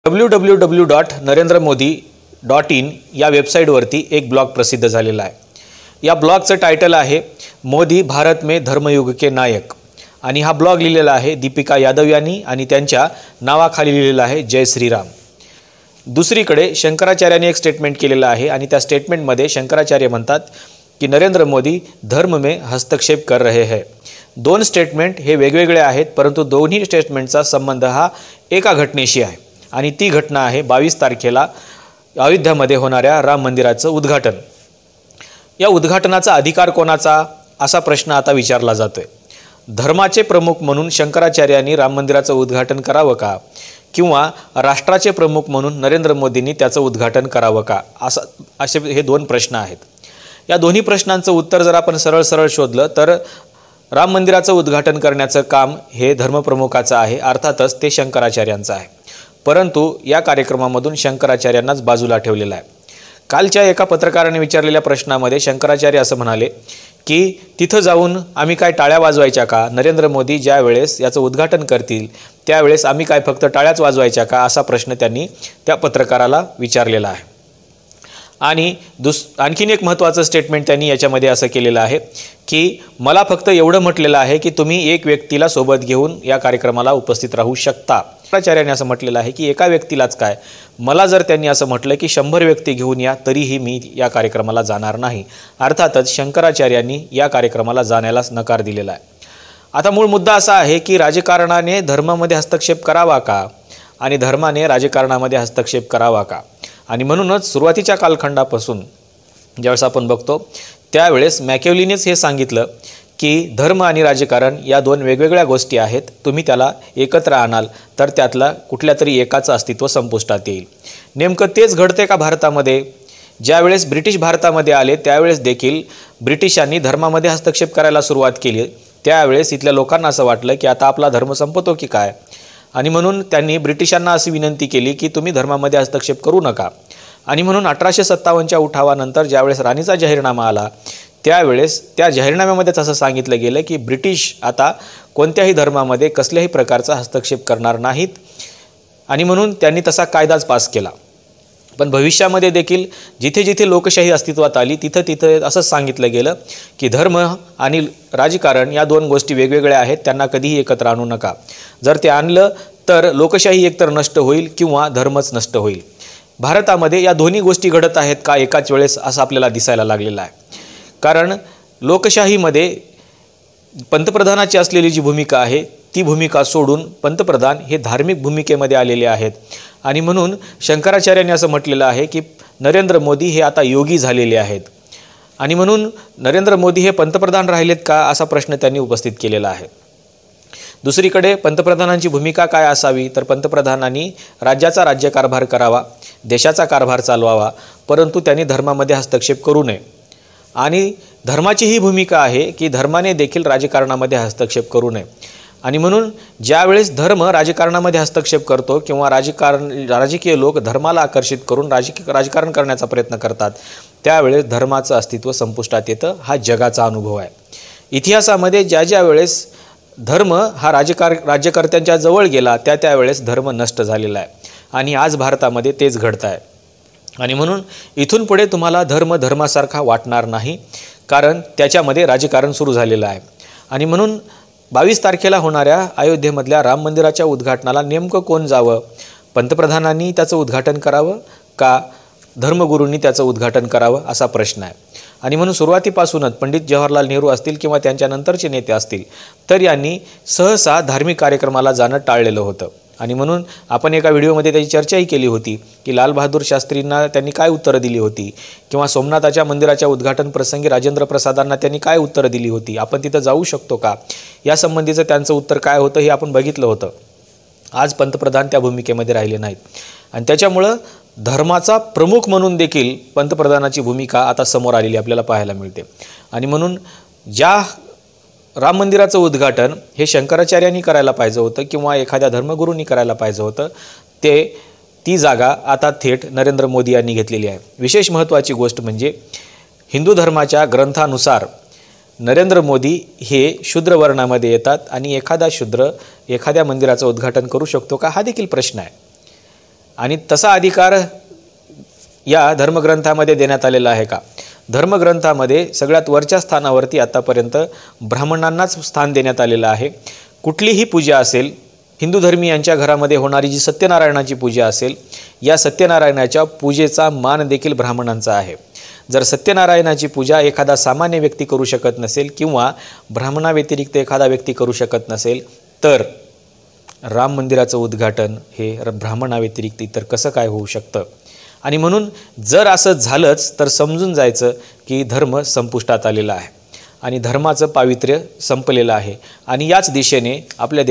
www.narendramodi.in या वेबसाईटवरती एक blog प्रसिद्ध झालेला आहे। या ब्लॉगचं टायटल आहे मोदी भारत में धर्मयुग के नायक आणि हा ब्लॉग लिहिलेला आहे दीपिका यादव यांनी आणि त्यांच्या नावाखाली लिहिलेला आहे जय श्रीराम। दुसरीकडे शंकराचार्यांनी एक स्टेटमेंट केलेला आहे आणि त्या स्टेटमेंटमध्ये शंकराचार्य म्हणतात की नरेंद्र मोदी धर्म में हस्तक्षेप कर रहे हैं। दोन स्टेटमेंट हे वेगवेगळे आहेत, परंतु दोन्ही स्टेटमेंटचा संबंध हा एका घटनेशी आहे आणि ती घटना आहे 22 तारखेला अयोध्यामध्ये होणाऱ्या राम मंदिराचं उद्घाटन। या उद्घाटनाचा अधिकार कोणाचा असा प्रश्न आता विचारला जातोय। धर्माचे प्रमुख म्हणून शंकराचार्यांनी राम मंदिराचं उद्घाटन करावं का किंवा राष्ट्राचे प्रमुख म्हणून नरेंद्र मोदींनी त्याचं उद्घाटन करावं का असे हे दोन प्रश्न आहेत। या दोन्ही प्रश्नांचं उत्तर जर आपण सरळ शोधलं तर राम मंदिराचं उद्घाटन करण्याचं काम हे धर्मप्रमुखाचं आहे, अर्थातच ते शंकराचार्यांचं आहे। परंतु या कार्यक्रमामधून शंकराचार्यांनाच बाजूला ठेवलेलं आहे। कालच्या एका पत्रकाराने विचारलेल्या प्रश्नामध्ये शंकराचार्य असं म्हणाले की तिथं जाऊन आम्ही काय टाळ्या वाजवायच्या का, नरेंद्र मोदी ज्या वेळेस याचं उद्घाटन करतील त्यावेळेस आम्ही काय फक्त टाळ्याच वाजवायच्या का असा प्रश्न त्यांनी त्या पत्रकाराला विचारलेला आहे। आणि आणखीन एक महत्त्वाचं स्टेटमेंट त्यांनी याच्यामध्ये असं केलेलं आहे की मला फक्त एवढं म्हटलेलं आहे की तुम्ही एक व्यक्तीला सोबत घेऊन या कार्यक्रमाला उपस्थित राहू शकता। शंकराचार्यांनी असं म्हटलेलं आहे की एका व्यक्तीलाच काय, मला जर त्यांनी असं म्हटलं की 100 व्यक्ती घेऊन या तरीही मी या कार्यक्रमाला जाणार नाही। अर्थातच शंकराचार्यांनी या कार्यक्रमाला जाण्यालाच नकार दिलेला आहे। आता मूळ मुद्दा असा आहे की राजकारणाने धर्मामध्ये हस्तक्षेप करावा का आणि धर्माने राजकारणामध्ये हस्तक्षेप करावा का। आणि म्हणूनच सुरुवातीच्या कालखंडापासून ज्यावेळेस आपण बघतो त्यावेळेस मॅकियावेलीनेच हे सांगितलं की धर्म आणि राजकारण या दोन वेगवेगळ्या गोष्टी आहेत, तुम्ही त्याला एकत्र आणाल तर त्यातला कुठल्या तरी एकाचं अस्तित्व संपुष्टात येईल। नेमकं तेच घडते का भारतामध्ये? ज्यावेळेस ब्रिटिश भारतामध्ये आले त्यावेळेस देखील ब्रिटिशांनी धर्मामध्ये हस्तक्षेप करायला सुरुवात केली। त्यावेळेस इथल्या लोकांना असं वाटलं की आता आपला धर्म संपतो की काय, आणि म्हणून त्यांनी ब्रिटिशांना अशी विनंती केली की तुम्ही धर्मामध्ये हस्तक्षेप करू नका। आणि म्हणून 1857च्या उठावानंतर ज्यावेळेस राणीचा जाहीरनामा आला त्यावेळेस त्या जाहीरनाम्यामध्येच असं सांगितलं गेलं की ब्रिटिश आता कोणत्याही धर्मामध्ये कसल्याही प्रकारचा हस्तक्षेप करणार नाहीत, आणि म्हणून त्यांनी तसा कायदाच पास केला। पण भविष्यामध्ये देखील जिथे जिथे लोकशाही अस्तित्वात आली तिथं असंच सांगितलं गेलं की धर्म आणि राजकारण या दोन गोष्टी वेगवेगळ्या आहेत, त्यांना कधीही एकत्र आणू नका। जर ते आणलं तर लोकशाही एकतर नष्ट होईल किंवा धर्मच नष्ट होईल। भारतामध्ये या दोन्ही गोष्टी घडत आहेत का एकाच वेळेस असं आपल्याला दिसायला लागलेलं आहे। कारण लोकशाहीमध्ये पंतप्रधानाची असलेली जी भूमिका आहे ती भूमिका सोडून पंतप्रधान हे धार्मिक भूमिकेमध्ये आलेले आहेत, आणि म्हणून शंकराचार्यांनी असं म्हटलेलं आहे की नरेंद्र मोदी हे आता योगी झालेले आहेत, आणि म्हणून नरेंद्र मोदी हे पंतप्रधान राहिलेत का असा प्रश्न त्यांनी उपस्थित केलेला आहे। दुसरीकडे पंतप्रधानांची भूमिका काय असावी तर पंतप्रधानांनी राज्याचा राज्यकारभार करावा, देशाचा कारभार चालवावा, परंतु त्यांनी धर्मामध्ये हस्तक्षेप करू नये। आणि धर्माची ही भूमिका आहे की धर्माने देखील राजकारणामध्ये हस्तक्षेप करू नये। आणि म्हणून ज्यावेळेस धर्म राजकारणामध्ये हस्तक्षेप करतो किंवा राजकीय लोक धर्माला आकर्षित करून राजकारण करण्याचा प्रयत्न करतात त्यावेळेस धर्माचं अस्तित्व संपुष्टात येतं। हा जगाचा अनुभव आहे। इतिहासामध्ये ज्या वेळेस धर्म हा राज्यकर्त्यांच्या जवळ गेला त्यावेळेस धर्म नष्ट झालेला आहे, आणि आज भारतामध्ये तेच घडत आहे। आणि म्हणून इथून पुढे तुम्हाला धर्मासारखा वाटणार नाही, कारण त्याच्यामध्ये राजकारण सुरू झालेलं आहे। आणि म्हणून 22 तारखेला होणाऱ्या अयोध्येमधल्या राम मंदिराच्या उद्घाटनाला नेमकं कोण जावं? पंतप्रधानांनी त्याचं उद्घाटन करावं का धर्मगुरूंनी त्याचं उद्घाटन करावं असा प्रश्न आहे। आणि म्हणून सुरुवातीपासूनच पंडित जवाहरलाल नेहरू असतील किंवा त्यांच्यानंतरचे नेते असतील तर यांनी सहसा धार्मिक कार्यक्रमाला जाणं टाळलेलं होतं। आणि म्हणून आपण एका व्हिडिओमध्ये त्याची चर्चाही केली होती की लाल बहादूर शास्त्रींना त्यांनी काय उत्तरं दिली होती, किंवा सोमनाथाच्या मंदिराच्या उद्घाटन प्रसंगी राजेंद्र प्रसादांना त्यांनी काय उत्तरं दिली होती, आपण तिथं जाऊ शकतो का यासंबंधीचं त्यांचं उत्तर काय होतं हे आपण बघितलं होतं। आज पंतप्रधान त्या भूमिकेमध्ये राहिले नाहीत, आणि त्याच्यामुळं धर्माचा प्रमुख म्हणून देखील पंतप्रधानाची भूमिका आता समोर आलेली आपल्याला पाहायला मिळते। आणि म्हणून ज्या राम मंदिराचं उद्घाटन हे शंकराचार्यांनी करायला पाहिजे होतं किंवा एखाद्या धर्मगुरूंनी करायला पाहिजे होतं ती जागा आता थेट नरेंद्र मोदी यांनी घेतलेली आहे। विशेष महत्त्वाची गोष्ट म्हणजे हिंदू धर्माच्या ग्रंथानुसार नरेंद्र मोदी हे शूद्र वर्णामध्ये येतात आणि एखादा शूद्र एखाद्या मंदिराचं उद्घाटन करू शकतो का हा देखील प्रश्न आहे। आणि तसा अधिकार या धर्मग्रंथामध्ये देण्यात आलेला आहे का? धर्मग्रंथामध्ये सगळ्यात वरच्या स्थानावरती आतापर्यंत ब्राह्मणांनाच स्थान देण्यात आलेलं आहे. कुठलीही पूजा असेल, हिंदू धर्मीयांच्या घरामध्ये होणारी जी सत्यनारायणाची पूजा असेल, या सत्यनारायणाच्या पूजेचा मान देखील ब्राह्मणांचा आहे. जर सत्यनारायणाची पूजा एखादा सामान्य व्यक्ती करू शकत नसेल किंवा ब्राह्मणाव्यतिरिक्त एखादा व्यक्ती करू शकत नसेल, तर राम मंदिराचं उद्घाटन हे ब्राह्मणाव्यतिरिक्त इतर कसं काय होऊ शकतं? आणि म्हणून जर असं झालंच तर समजून जायचं की धर्म संपुष्टात आलेला आहे आणि धर्माचं पावित्र्य संपलेलं आहे. आणि याच दिशेने आपल्या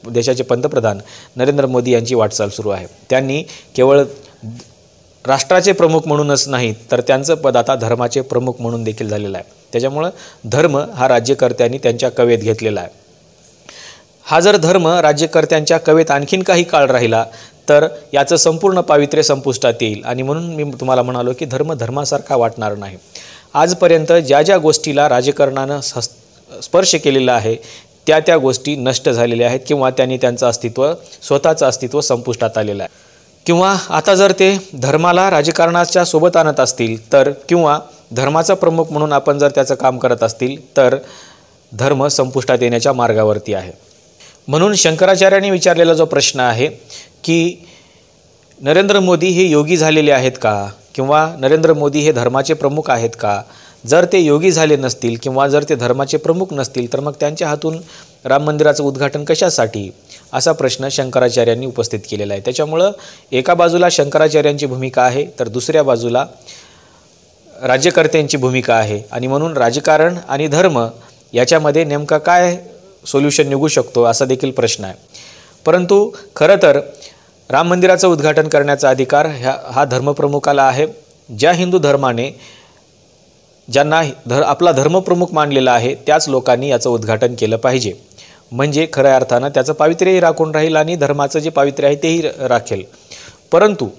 देशाचे पंतप्रधान नरेंद्र मोदी यांची वाटचाल सुरू आहे. त्यांनी केवळ राष्ट्राचे प्रमुख म्हणूनच नाही तर त्यांचं पद आता धर्माचे प्रमुख म्हणून देखील झालेलं आहे. त्याच्यामुळं धर्म हा राज्यकर्त्यांनी त्यांच्या कवेत घेतलेला आहे. हा जर धर्म राज्यकर्त्यांच्या कवेत आणखीन काही काळ राहिला तर याचं संपूर्ण पावित्र्य संपुष्टात येईल. आणि म्हणून मी तुम्हाला म्हणालो की धर्म धर्मासारखा वाटणार नाही. आजपर्यंत ज्या ज्या गोष्टीला राजकारणानं स्पर्श केलेला आहे त्या गोष्टी नष्ट झालेल्या आहेत किंवा त्यांनी त्यांचं स्वतःचं अस्तित्व संपुष्टात आलेलं आहे. किंवा आता जर ते धर्माला राजकारणाच्या सोबत आणत असतील तर किंवा धर्माचा प्रमुख म्हणून आपण जर त्याचं काम करत असतील तर धर्म संपुष्टात येण्याच्या मार्गावरती आहे. म्हणून शंकराचार्यांनी विचारलेला जो प्रश्न आहे की नरेंद्र मोदी हे योगी झालेले आहेत का किंवा नरेंद्र मोदी हे धर्माचे प्रमुख आहेत का? जर ते योगी झाले नसतील किंवा जर ते धर्माचे प्रमुख नसतील तर मग त्यांच्या हातून राम मंदिराचं उद्घाटन कशासाठी? असा प्रश्न शंकराचार्यांनी उपस्थित केलेला आहे. त्याच्यामुळं एका बाजूला शंकराचार्यांची भूमिका आहे तर दुसऱ्या बाजूला राज्यकर्त्यांची भूमिका आहे. आणि म्हणून राजकारण आणि धर्म याच्यामध्ये नेमका काय सोल्युशन निघू शकतो असा देखील प्रश्न आहे. परंतु खरं तर राम मंदिराचं उद्घाटन करण्याचा अधिकार हा धर्मप्रमुखाला आहे. ज्या हिंदू धर्माने ज्यांना आपला धर्मप्रमुख मानलेला आहे त्याच लोकांनी याचं उद्घाटन केलं पाहिजे. म्हणजे खऱ्या अर्थानं त्याचं पावित्र्यही राखून राहील आणि धर्माचं जे पावित्र्य आहे तेही राखेल. परंतु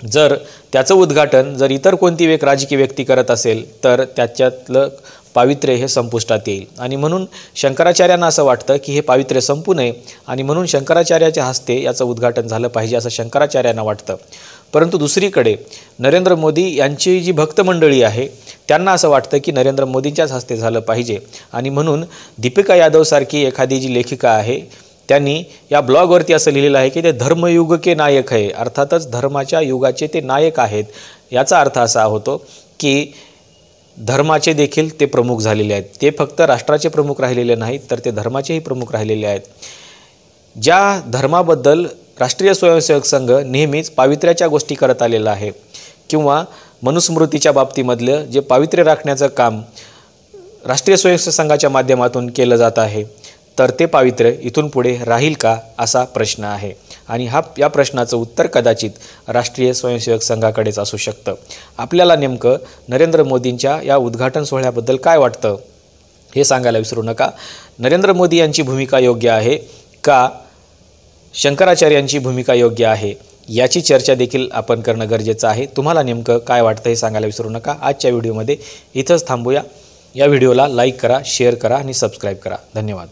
जर त्याचं उद्घाटन जर इतर कोणती एक राजकीय व्यक्ती करत असेल तर त्याच्यातलं पावित्र्य हे संपुष्टात येईल. आणि म्हणून शंकराचार्यांना असं वाटतं की हे पावित्र्य संपू नये आणि म्हणून शंकराचार्याच्या हस्ते याचं उद्घाटन झालं पाहिजे असं शंकराचार्यांना वाटतं. परंतु दुसरीकडे नरेंद्र मोदी यांची जी भक्त मंडळी आहे त्यांना असं वाटतं की नरेंद्र मोदींच्याच हस्ते झालं पाहिजे. आणि म्हणून दीपिका यादवसारखी एखादी जी लेखिका आहे त्यांनी या ब्लॉगवरती असं लिहिलेलं आहे की ते धर्मयुग के नायक आहे. अर्थातच धर्माच्या युगाचे ते नायक आहेत. याचा अर्थ असा होतो की धर्माचे देखील ते प्रमुख झालेले आहेत. ते फक्त राष्ट्राचे प्रमुख राहिलेले नाहीत तर ते धर्माचेही प्रमुख राहिलेले आहेत. ज्या धर्माबद्दल राष्ट्रीय स्वयंसेवक संघ नेहमीच पावित्र्याच्या गोष्टी करत आलेला आहे किंवा मनुस्मृतीच्या बाबतीमधलं जे पावित्र्य राखण्याचं काम राष्ट्रीय स्वयंसेवक संघाच्या माध्यमातून केलं जात आहे तर ते पावित्र्य इथून पुढे राहील का असा प्रश्न आहे. आणि या प्रश्नाचं उत्तर कदाचित राष्ट्रीय स्वयंसेवक संघाकडेच असू शकतं. आपल्याला नेमकं नरेंद्र मोदींच्या या उद्घाटन सोहळ्याबद्दल काय वाटतं हे सांगायला विसरू नका. नरेंद्र मोदी यांची भूमिका योग्य आहे का शंकराचार्यांची भूमिका योग्य आहे याची चर्चा देखील आपण करणं गरजेचं आहे. तुम्हाला नेमकं काय वाटतं हे सांगायला विसरू नका. आजच्या व्हिडिओमध्ये इथंच थांबूया. या व्हिडिओला लाईक करा, शेअर करा आणि सबस्क्राईब करा. धन्यवाद.